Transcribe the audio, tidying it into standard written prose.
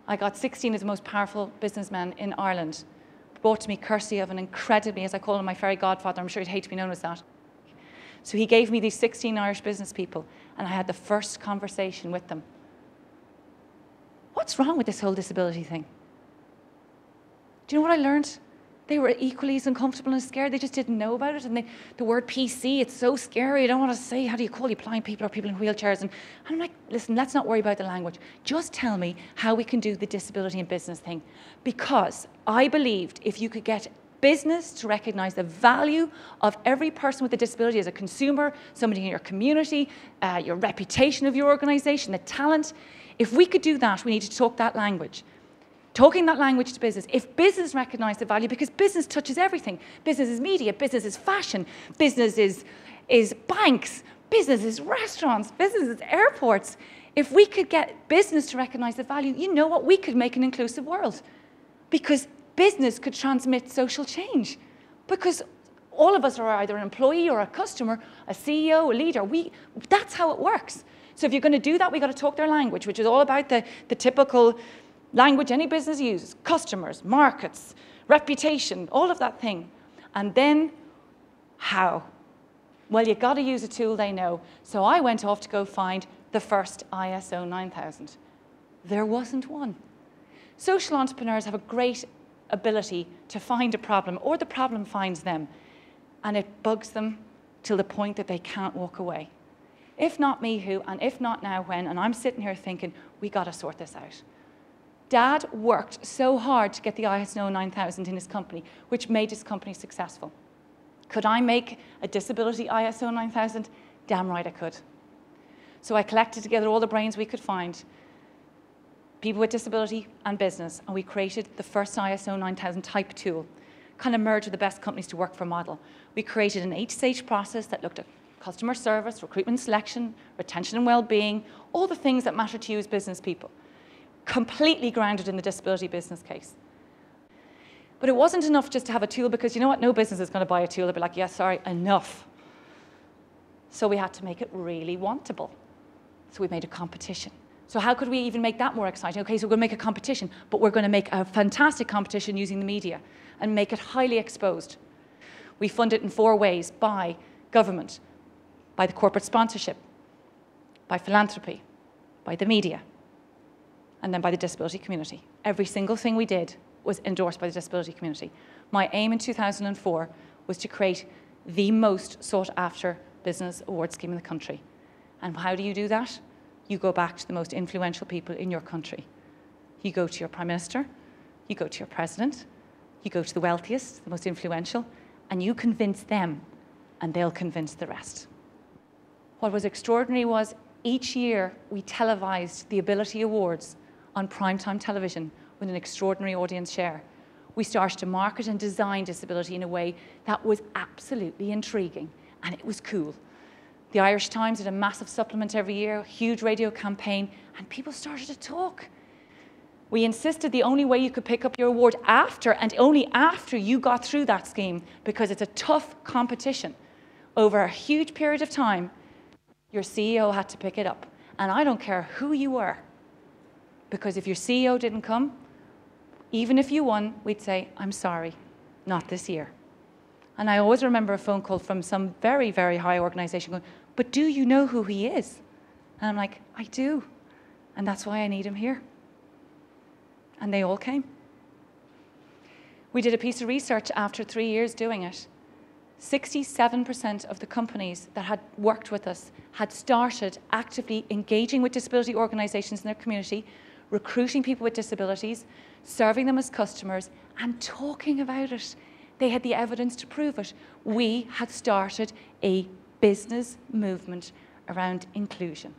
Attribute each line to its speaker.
Speaker 1: I got 16 of the most powerful businessmen in Ireland, brought to me courtesy of an incredibly, as I call him, my fairy godfather. I'm sure he'd hate to be known as that. So he gave me these 16 Irish business people, and I had the first conversation with them. What's wrong with this whole disability thing? Do you know what I learned? They were equally as uncomfortable and scared. They just didn't know about it. And the word PC, it's so scary. I don't want to say, how do you call you blind people or people in wheelchairs? And I'm like, listen, let's not worry about the language. Just tell me how we can do the disability and business thing. Because I believed if you could get business to recognize the value of every person with a disability as a consumer, somebody in your community, your reputation of your organization, the talent, if we could do that, we need to talk that language. Talking that language to business. If business recognize the value, because business touches everything. Business is media, business is fashion, business is banks, business is restaurants, business is airports. If we could get business to recognize the value, you know what? We could make an inclusive world. Because business could transmit social change. Because all of us are either an employee or a customer, a CEO, a leader. That's how it works. So if you're going to do that, we've got to talk their language, which is all about the typical language any business uses, customers, markets, reputation, all of that thing. And then, how? Well, you've got to use a tool they know. So I went off to go find the first ISO 9000. There wasn't one. Social entrepreneurs have a great ability to find a problem, or the problem finds them, and it bugs them till the point that they can't walk away. If not me, who? And if not now, when? And I'm sitting here thinking, we got to sort this out. Dad worked so hard to get the ISO 9000 in his company, which made his company successful. Could I make a disability ISO 9000? Damn right I could. So I collected together all the brains we could find, people with disability and business, and we created the first ISO 9000 type tool, kind of merged with the best companies to work for model. We created an 8-stage process that looked at customer service, recruitment selection, retention and well-being, all the things that matter to you as business people, completely grounded in the disability business case. But it wasn't enough just to have a tool, because you know what? No business is going to buy a tool. They'll be like, yes, sorry, enough. So we had to make it really wantable. So we made a competition. So how could we even make that more exciting? Okay, so we're going to make a competition, but we're going to make a fantastic competition using the media and make it highly exposed. We fund it in 4 ways: by government, by the corporate sponsorship, by philanthropy, by the media, and then by the disability community. Every single thing we did was endorsed by the disability community. My aim in 2004 was to create the most sought after business award scheme in the country. And how do you do that? You go back to the most influential people in your country. You go to your Prime Minister, you go to your President, you go to the wealthiest, the most influential, and you convince them, and they'll convince the rest. What was extraordinary was each year we televised the Ability Awards on primetime television with an extraordinary audience share. We started to market and design disability in a way that was absolutely intriguing, and it was cool. The Irish Times did a massive supplement every year, a huge radio campaign, and people started to talk. We insisted the only way you could pick up your award after, and only after you got through that scheme, because it's a tough competition. Over a huge period of time, your CEO had to pick it up. And I don't care who you were, because if your CEO didn't come, even if you won, we'd say, I'm sorry, not this year. And I always remember a phone call from some very, very high organization going, but do you know who he is? And I'm like, I do. And that's why I need him here. And they all came. We did a piece of research after 3 years doing it. 67% of the companies that had worked with us had started actively engaging with disability organizations in their community, recruiting people with disabilities, serving them as customers, and talking about it. They had the evidence to prove it. We had started a business movement around inclusion.